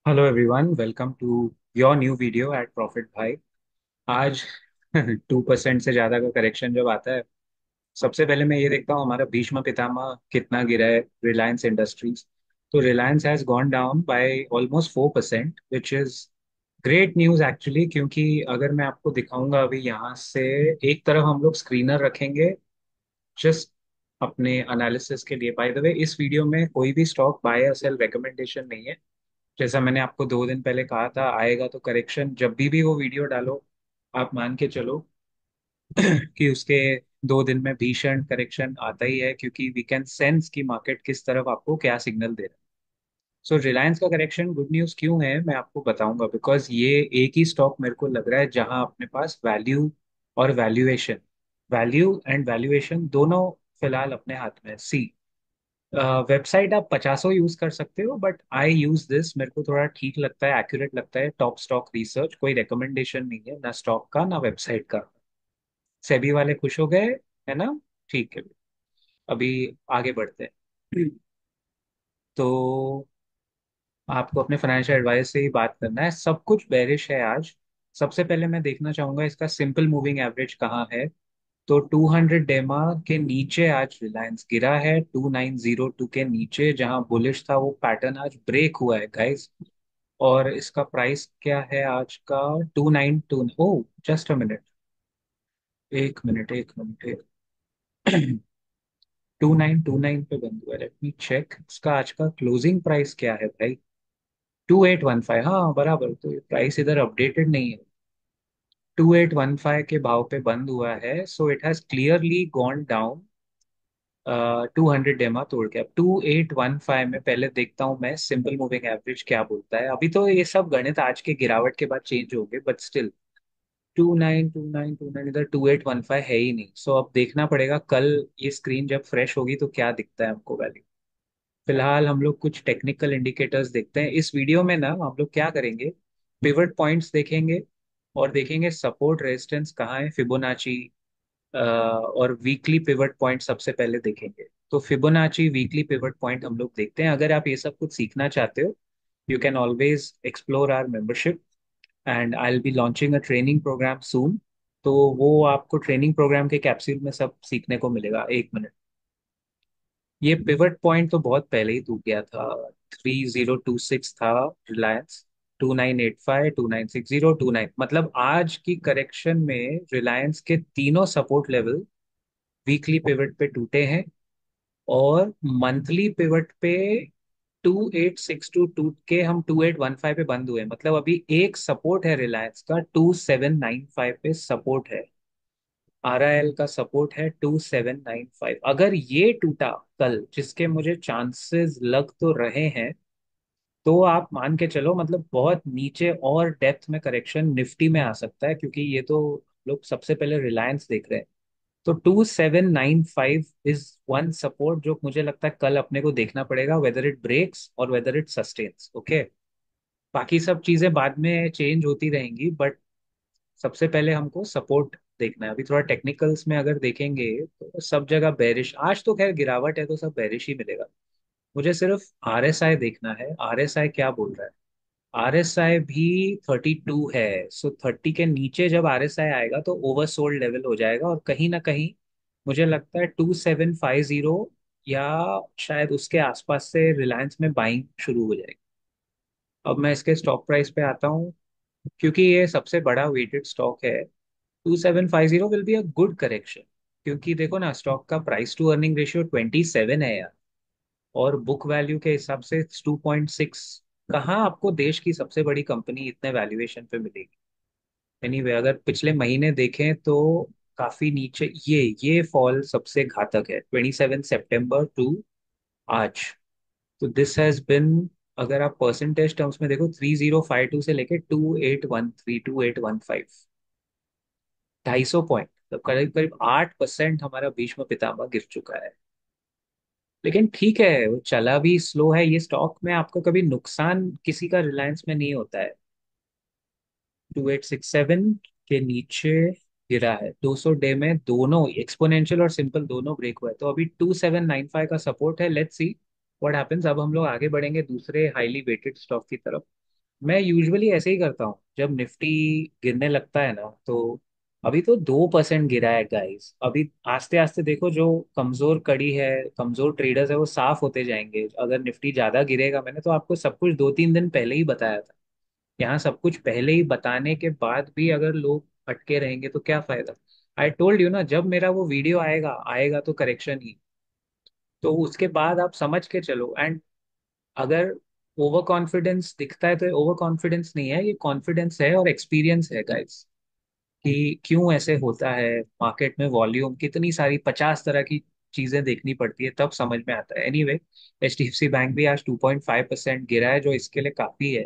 Hello everyone, welcome to your new video at profit भाई। आज 2% से ज़्यादा का करेक्शन जब आता है, सबसे पहले मैं ये देखता हूँ हमारा भीष्म पितामह कितना गिरा है, रिलायंस इंडस्ट्रीज। तो Reliance has gone down by almost 4%, which is great news actually. क्योंकि अगर मैं आपको दिखाऊंगा अभी यहाँ से, एक तरफ हम लोग स्क्रीनर रखेंगे जस्ट अपने एनालिसिस के लिए। बाय द वे, इस वीडियो में कोई भी स्टॉक बाय या सेल रिकमेंडेशन नहीं है। जैसा मैंने आपको 2 दिन पहले कहा था, आएगा तो करेक्शन, जब भी वो वीडियो डालो आप मान के चलो कि उसके 2 दिन में भीषण करेक्शन आता ही है, क्योंकि वी कैन सेंस कि मार्केट किस तरफ आपको क्या सिग्नल दे रहा है। सो रिलायंस का करेक्शन गुड न्यूज़ क्यों है मैं आपको बताऊंगा, बिकॉज ये एक ही स्टॉक मेरे को लग रहा है जहां अपने पास वैल्यू और वैल्यूएशन, वैल्यू एंड वैल्यूएशन दोनों फिलहाल अपने हाथ में। सी, वेबसाइट आप पचासों यूज कर सकते हो, बट आई यूज दिस, मेरे को थोड़ा ठीक लगता है, एक्यूरेट लगता है। टॉप स्टॉक रिसर्च, कोई रिकमेंडेशन नहीं है ना स्टॉक का ना वेबसाइट का। सेबी वाले खुश हो गए, है ना? ठीक है, अभी आगे बढ़ते हैं। तो आपको अपने फाइनेंशियल एडवाइस से ही बात करना है। सब कुछ बेरिश है आज। सबसे पहले मैं देखना चाहूंगा इसका सिंपल मूविंग एवरेज कहाँ है। तो 200 डेमा के नीचे आज रिलायंस गिरा है, 2902 के नीचे। जहां बुलिश था वो पैटर्न आज ब्रेक हुआ है गाइस। और इसका प्राइस क्या है आज का? 292। ओ, जस्ट अ मिनट, एक मिनट, एक मिनट, एक 2929 पे बंद हुआ है। लेट मी चेक इसका आज का क्लोजिंग प्राइस क्या है भाई। 2815, हाँ बराबर। तो ये प्राइस इधर अपडेटेड नहीं है। 2815 के भाव पे बंद हुआ है, so it has clearly gone down 200 डेमा तोड़ के। अब 2815 में पहले देखता हूँ मैं सिंपल मूविंग एवरेज क्या बोलता है। अभी तो ये सब गणित आज के गिरावट के बाद चेंज हो गए, बट स्टिल 292929 इधर 2815 है ही नहीं। सो अब देखना पड़ेगा कल ये स्क्रीन जब फ्रेश होगी तो क्या दिखता है हमको वैल्यू। फिलहाल हम लोग कुछ टेक्निकल इंडिकेटर्स देखते हैं इस वीडियो में ना। हम लोग क्या करेंगे, पिवट पॉइंट्स देखेंगे और देखेंगे सपोर्ट रेजिस्टेंस कहाँ है, फिबोनाची और वीकली पिवट पॉइंट सबसे पहले देखेंगे। तो फिबोनाची वीकली पिवट पॉइंट हम लोग देखते हैं। अगर आप ये सब कुछ सीखना चाहते हो, you can always explore our membership and I will be launching a training programme soon. तो वो आपको ट्रेनिंग प्रोग्राम के कैप्सूल में सब सीखने को मिलेगा। एक मिनट, ये पिवट पॉइंट तो बहुत पहले ही टूट गया था। 3026 था रिलायंस, 2985, 2960, 29, मतलब आज की करेक्शन में रिलायंस के तीनों सपोर्ट लेवल वीकली पिवट पे टूटे हैं। और मंथली पिवट पे 2862 टूट के हम 2815 पे बंद हुए। मतलब अभी एक सपोर्ट है रिलायंस का, 2795 पे सपोर्ट है। आरआईएल का सपोर्ट है 2795। अगर ये टूटा कल, जिसके मुझे चांसेस लग तो रहे हैं, तो आप मान के चलो मतलब बहुत नीचे और डेप्थ में करेक्शन निफ्टी में आ सकता है। क्योंकि ये तो लोग सबसे पहले रिलायंस देख रहे हैं। तो 2795 इज वन सपोर्ट जो मुझे लगता है कल अपने को देखना पड़ेगा, वेदर इट ब्रेक्स और वेदर इट सस्टेन्स। ओके, बाकी सब चीजें बाद में चेंज होती रहेंगी, बट सबसे पहले हमको सपोर्ट देखना है। अभी थोड़ा टेक्निकल्स में अगर देखेंगे तो सब जगह बेरिश। आज तो खैर गिरावट है तो सब बेरिश ही मिलेगा। मुझे सिर्फ आरएसआई देखना है, आरएसआई क्या बोल रहा है। आरएसआई भी 32 है। सो 30 के नीचे जब आरएसआई आएगा तो ओवरसोल्ड लेवल हो जाएगा, और कहीं ना कहीं मुझे लगता है 2750 या शायद उसके आसपास से रिलायंस में बाइंग शुरू हो जाएगी। अब मैं इसके स्टॉक प्राइस पे आता हूँ, क्योंकि ये सबसे बड़ा वेटेड स्टॉक है। 2750 will be a good correction. क्योंकि देखो ना, स्टॉक का प्राइस टू अर्निंग रेशियो 27 है यार, और बुक वैल्यू के हिसाब से 2.6। कहाँ आपको देश की सबसे बड़ी कंपनी इतने वैल्यूएशन पे मिलेगी? एनीवे, अगर पिछले महीने देखें तो काफी नीचे। ये फॉल सबसे घातक है, 27 सितंबर टू आज। तो दिस हैज बिन, अगर आप परसेंटेज टर्म्स में देखो, 3052 से लेके 2813, 2815, 250 पॉइंट, तो करीब करीब 8% हमारा भीष्म पितामह गिर चुका है। लेकिन ठीक है, वो चला भी स्लो है ये स्टॉक में। आपको कभी नुकसान किसी का रिलायंस में नहीं होता है। 2867 के नीचे गिरा है। 200 डे में दोनों एक्सपोनेंशियल और सिंपल दोनों ब्रेक हुआ है। तो अभी 2795 का सपोर्ट है। Let's see what happens. अब हम लोग आगे बढ़ेंगे दूसरे हाईली वेटेड स्टॉक की तरफ। मैं यूजुअली ऐसे ही करता हूँ जब निफ्टी गिरने लगता है ना, तो अभी तो 2% गिरा है गाइस। अभी आस्ते आस्ते देखो, जो कमजोर कड़ी है, कमजोर ट्रेडर्स है, वो साफ होते जाएंगे। अगर निफ्टी ज्यादा गिरेगा, मैंने तो आपको सब कुछ 2-3 दिन पहले ही बताया था। यहाँ सब कुछ पहले ही बताने के बाद भी अगर लोग अटके रहेंगे तो क्या फायदा। आई टोल्ड यू ना, जब मेरा वो वीडियो आएगा आएगा तो करेक्शन ही। तो उसके बाद आप समझ के चलो। एंड अगर ओवर कॉन्फिडेंस दिखता है तो ओवर कॉन्फिडेंस नहीं है, ये कॉन्फिडेंस है और एक्सपीरियंस है गाइस। कि क्यों ऐसे होता है, मार्केट में वॉल्यूम कितनी सारी 50 तरह की चीजें देखनी पड़ती है तब समझ में आता है। एनीवे, HDFC बैंक भी आज 2.5% गिरा है, जो इसके लिए काफी है।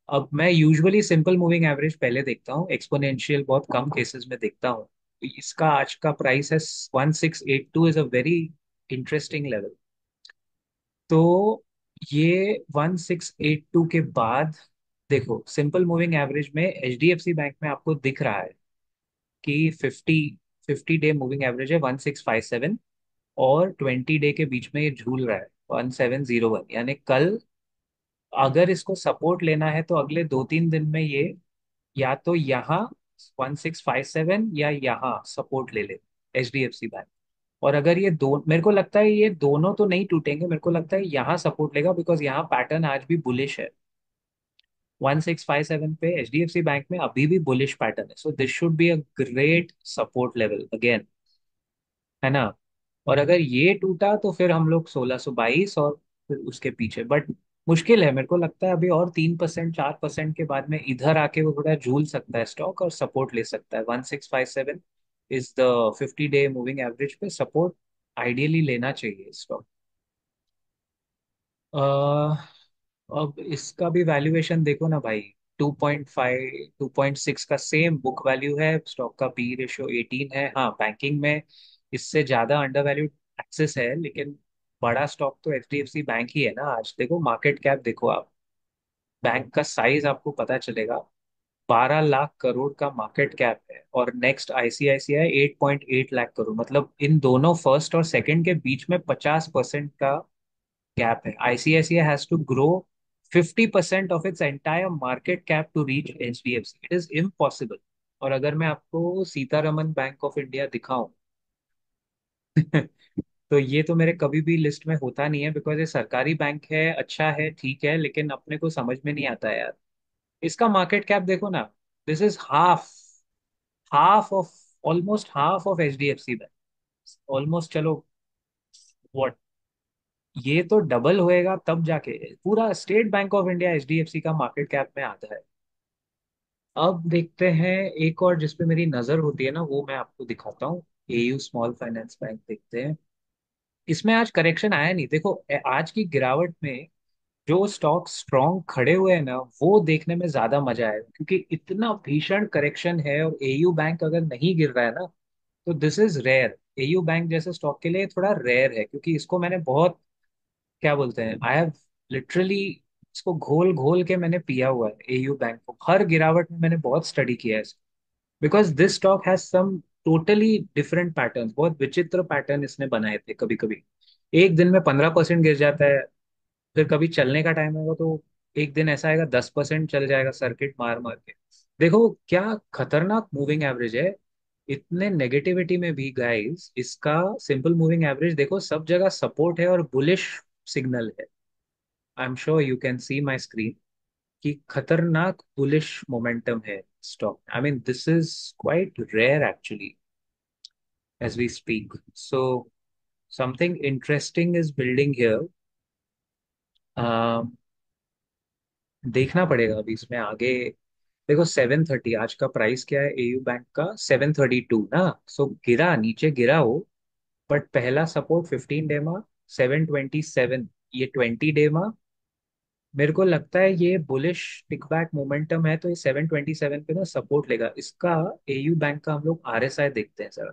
अब मैं यूजुअली सिंपल मूविंग एवरेज पहले देखता हूँ, एक्सपोनेंशियल बहुत कम केसेस में देखता हूँ। तो इसका आज का प्राइस है 1682, is a very interesting level. तो ये 1682 के बाद देखो, सिंपल मूविंग एवरेज में HDFC बैंक में आपको दिख रहा है कि 50 डे मूविंग एवरेज है 1657, और 20 डे के बीच में ये झूल रहा है 1701। यानी कल अगर इसको सपोर्ट लेना है तो अगले 2-3 दिन में ये या तो यहाँ 1657 या यहाँ सपोर्ट ले ले HDFC बैंक। और अगर ये दो, मेरे को लगता है ये दोनों तो नहीं टूटेंगे, मेरे को लगता है यहाँ सपोर्ट लेगा, बिकॉज यहाँ पैटर्न आज भी बुलिश है। 1657 पे HDFC बैंक में अभी भी बुलिश पैटर्न है, so this should be a great support level again, है ना। और अगर ये टूटा तो फिर हम लोग 1622 और फिर उसके पीछे। बट मुश्किल है, मेरे को लगता है अभी और 3% 4% के बाद में इधर आके वो थोड़ा झूल सकता है स्टॉक और सपोर्ट ले सकता है। 1657 is the 50 day moving average पे सपोर्ट आइडियली लेना चाहिए स्टॉक। अब इसका भी वैल्यूएशन देखो ना भाई, 2.5 2.6 का सेम बुक वैल्यू है, स्टॉक का पी रेशियो 18 है। हाँ, बैंकिंग में इससे ज्यादा अंडर वैल्यूड एक्सेस है, लेकिन बड़ा स्टॉक तो HDFC बैंक ही है ना। आज देखो मार्केट कैप, देखो आप बैंक का साइज आपको पता चलेगा। 12 लाख करोड़ का मार्केट कैप है, और नेक्स्ट ICICI 8.8 लाख करोड़। मतलब इन दोनों फर्स्ट और सेकंड के बीच में 50% का gap है। ICICI has to grow 50% of its entire market cap to reach HDFC. It is impossible. और अगर मैं आपको सीतारमन बैंक ऑफ इंडिया दिखाऊं तो ये तो मेरे कभी भी लिस्ट में होता नहीं है, बिकॉज ये सरकारी बैंक है, अच्छा है, ठीक है, लेकिन अपने को समझ में नहीं आता है यार। इसका मार्केट कैप देखो ना, this is half half of almost half of HDFC bank almost. चलो व्हाट, ये तो डबल होएगा तब जाके पूरा state bank of India HDFC का मार्केट कैप में आता है। अब देखते हैं एक और जिसपे मेरी नजर होती है ना, वो मैं आपको दिखाता हूँ। AU स्मॉल फाइनेंस बैंक देखते हैं। इसमें आज करेक्शन आया नहीं। देखो आज की गिरावट में जो स्टॉक स्ट्रॉन्ग खड़े हुए हैं ना, वो देखने में ज्यादा मजा आएगा, क्योंकि इतना भीषण करेक्शन है। और AU बैंक अगर नहीं गिर रहा है ना, तो this is rare. AU bank जैसे स्टॉक के लिए थोड़ा रेयर है, क्योंकि इसको मैंने बहुत, क्या बोलते हैं, आई हैव लिटरली इसको घोल घोल के मैंने पिया हुआ है AU बैंक को। हर गिरावट में मैंने बहुत स्टडी किया है इसको, because this stock has some totally different pattern, बहुत विचित्र पैटर्न इसने बनाए थे। कभी कभी एक दिन में 15% गिर जाता है, फिर कभी चलने का टाइम होगा तो एक दिन ऐसा आएगा 10% चल जाएगा, सर्किट मार मार के। देखो क्या खतरनाक मूविंग एवरेज है। इतने नेगेटिविटी में भी गाइस इसका सिंपल मूविंग एवरेज देखो, सब जगह सपोर्ट है और बुलिश सिग्नल है। I am sure you can see my screen कि खतरनाक बुलिश मोमेंटम है stock. I mean this is quite rare actually as we speak. So something interesting is building here. देखना पड़ेगा अभी इसमें आगे। देखो 730 आज का प्राइस क्या है AU बैंक का, 732 ना। सो गिरा, नीचे गिरा हो, बट पहला सपोर्ट 15 डे में 727, ये 20 डे में। मेरे को लगता है ये बुलिश टिकबैक मोमेंटम है, तो ये 727 पे ना सपोर्ट लेगा इसका। AU बैंक का हम लोग RSI देखते हैं जरा,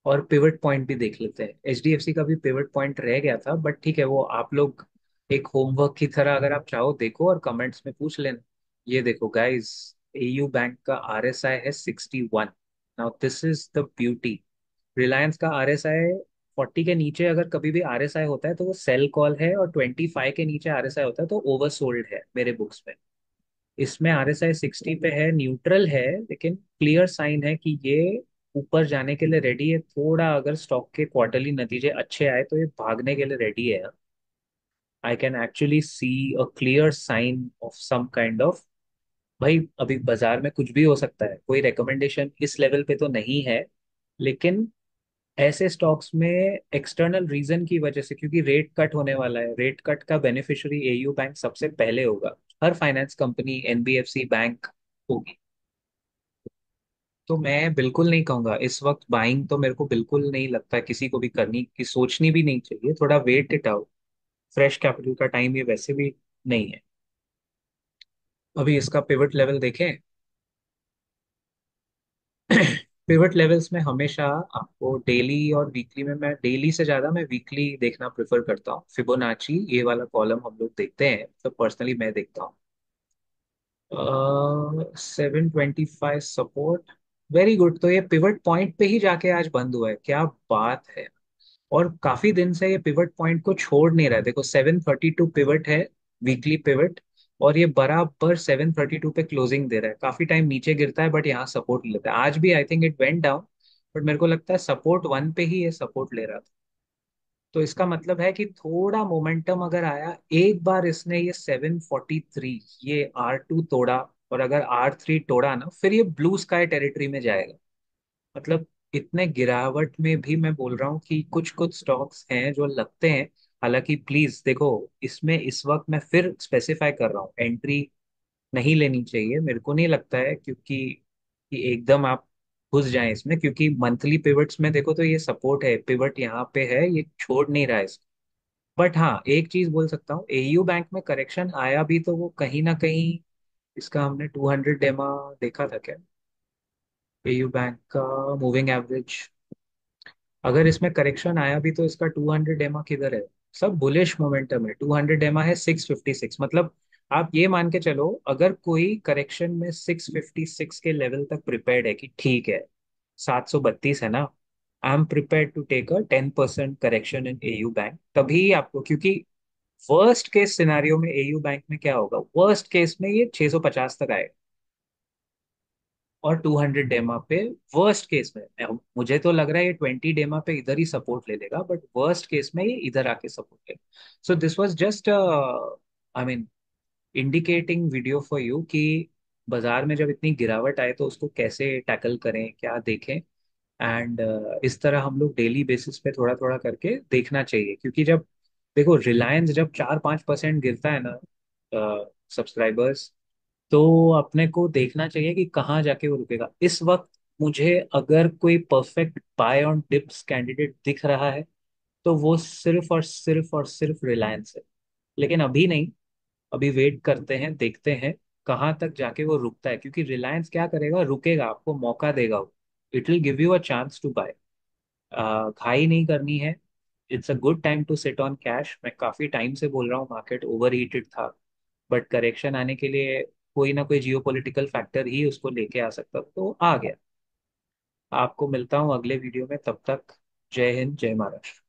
और पिवट पॉइंट भी देख लेते हैं। HDFC का भी पिवट पॉइंट रह गया था, बट ठीक है, वो आप लोग एक होमवर्क की तरह अगर आप चाहो देखो और कमेंट्स में पूछ लेना। ये देखो गाइस, AU बैंक का RSI है 61। Now this is the beauty. Reliance का RSI 40 के नीचे अगर कभी भी आरएसआई होता है तो वो सेल कॉल है, और 25 के नीचे आरएसआई होता है तो ओवरसोल्ड है मेरे बुक्स में। इसमें आरएसआई 60 पे है, न्यूट्रल है, लेकिन क्लियर साइन है कि ये ऊपर जाने के लिए रेडी है। थोड़ा अगर स्टॉक के क्वार्टरली नतीजे अच्छे आए तो ये भागने के लिए रेडी है। I can actually see a clear sign of some kind of. भाई अभी बाजार में कुछ भी हो सकता है, कोई रिकमेंडेशन इस लेवल पे तो नहीं है, लेकिन ऐसे स्टॉक्स में एक्सटर्नल रीजन की वजह से, क्योंकि रेट कट होने वाला है, रेट कट का बेनिफिशियरी एयू बैंक सबसे पहले होगा। हर फाइनेंस कंपनी, एनबीएफसी बैंक होगी। तो मैं बिल्कुल नहीं कहूंगा इस वक्त बाइंग, तो मेरे को बिल्कुल नहीं लगता किसी को भी करनी की सोचनी भी नहीं चाहिए। थोड़ा wait it out. Fresh capital का टाइम ये वैसे भी नहीं है। अभी इसका पिवट लेवल देखें। पिवट लेवल्स में हमेशा आपको डेली और वीकली में, मैं डेली से ज्यादा मैं वीकली देखना प्रेफर करता हूँ। फिबोनाची ये वाला कॉलम हम लोग देखते हैं, तो पर्सनली मैं देखता हूँ। 725 सपोर्ट, वेरी गुड। तो ये पिवट पॉइंट पे ही जाके आज बंद हुआ है, क्या बात है। और काफी दिन से ये पिवट पॉइंट को छोड़ नहीं रहा है। देखो 732 पिवट है, वीकली पिवट, और ये बराबर 732 पे क्लोजिंग दे रहा है। काफी टाइम नीचे गिरता है बट यहाँ सपोर्ट लेता है। आज भी I think it went down, but मेरे को लगता है सपोर्ट वन पे ही ये सपोर्ट ले रहा था। तो इसका मतलब है कि थोड़ा मोमेंटम अगर आया, एक बार इसने ये 743, ये R2 तोड़ा, और अगर R3 तोड़ा ना, फिर ये ब्लू स्काई टेरिटरी में जाएगा। मतलब इतने गिरावट में भी मैं बोल रहा हूँ कि कुछ कुछ स्टॉक्स हैं जो लगते हैं। हालांकि प्लीज देखो, इसमें इस वक्त मैं फिर स्पेसिफाई कर रहा हूँ, एंट्री नहीं लेनी चाहिए मेरे को नहीं लगता है, क्योंकि कि एकदम आप घुस जाएं इसमें। क्योंकि मंथली पिवट्स में देखो तो ये सपोर्ट है, पिवट यहाँ पे है, ये छोड़ नहीं रहा है इसको। बट हाँ, एक चीज बोल सकता हूँ, एयू बैंक में करेक्शन आया भी तो वो कहीं ना कहीं, इसका हमने 200 डेमा देखा था क्या, एयू बैंक का मूविंग एवरेज। अगर इसमें करेक्शन आया भी तो इसका 200 एमा किधर है। सब बुलिश मोमेंटम है। 200 एमा है 656, मतलब आप ये मान के चलो, अगर कोई करेक्शन में 656 के लेवल तक प्रिपेयर्ड है कि ठीक है, 732 है ना, I am prepared to take a 10% correction in AU bank, तभी आपको। क्योंकि वर्स्ट केस सिनारियो में एयू बैंक में क्या होगा, वर्स्ट केस में ये 650 तक आएगा, और 200 डेमा पे वर्स्ट केस में। मुझे तो लग रहा है ये 20 डेमा पे इधर ही सपोर्ट ले लेगा, बट वर्स्ट केस में ये इधर आके सपोर्ट लेगा। So this was just I mean indicating video for you कि बाजार में जब इतनी गिरावट आए तो उसको कैसे टैकल करें, क्या देखें। एंड इस तरह हम लोग डेली बेसिस पे थोड़ा थोड़ा करके देखना चाहिए। क्योंकि जब देखो रिलायंस जब 4-5% गिरता है ना सब्सक्राइबर्स, तो अपने को देखना चाहिए कि कहाँ जाके वो रुकेगा। इस वक्त मुझे अगर कोई perfect buy on dips candidate दिख रहा है तो वो सिर्फ और सिर्फ और सिर्फ रिलायंस है। लेकिन अभी नहीं, अभी वेट करते हैं, देखते हैं कहाँ तक जाके वो रुकता है। क्योंकि रिलायंस क्या करेगा, रुकेगा, आपको मौका देगा वो। It will give you a chance to buy. घाई नहीं करनी है। It's a good time to sit on cash. मैं काफी टाइम से बोल रहा हूँ मार्केट ओवर हीटेड था, बट करेक्शन आने के लिए कोई ना कोई जियोपॉलिटिकल फैक्टर ही उसको लेके आ सकता, तो आ गया। आपको मिलता हूँ अगले वीडियो में, तब तक जय हिंद, जय महाराष्ट्र।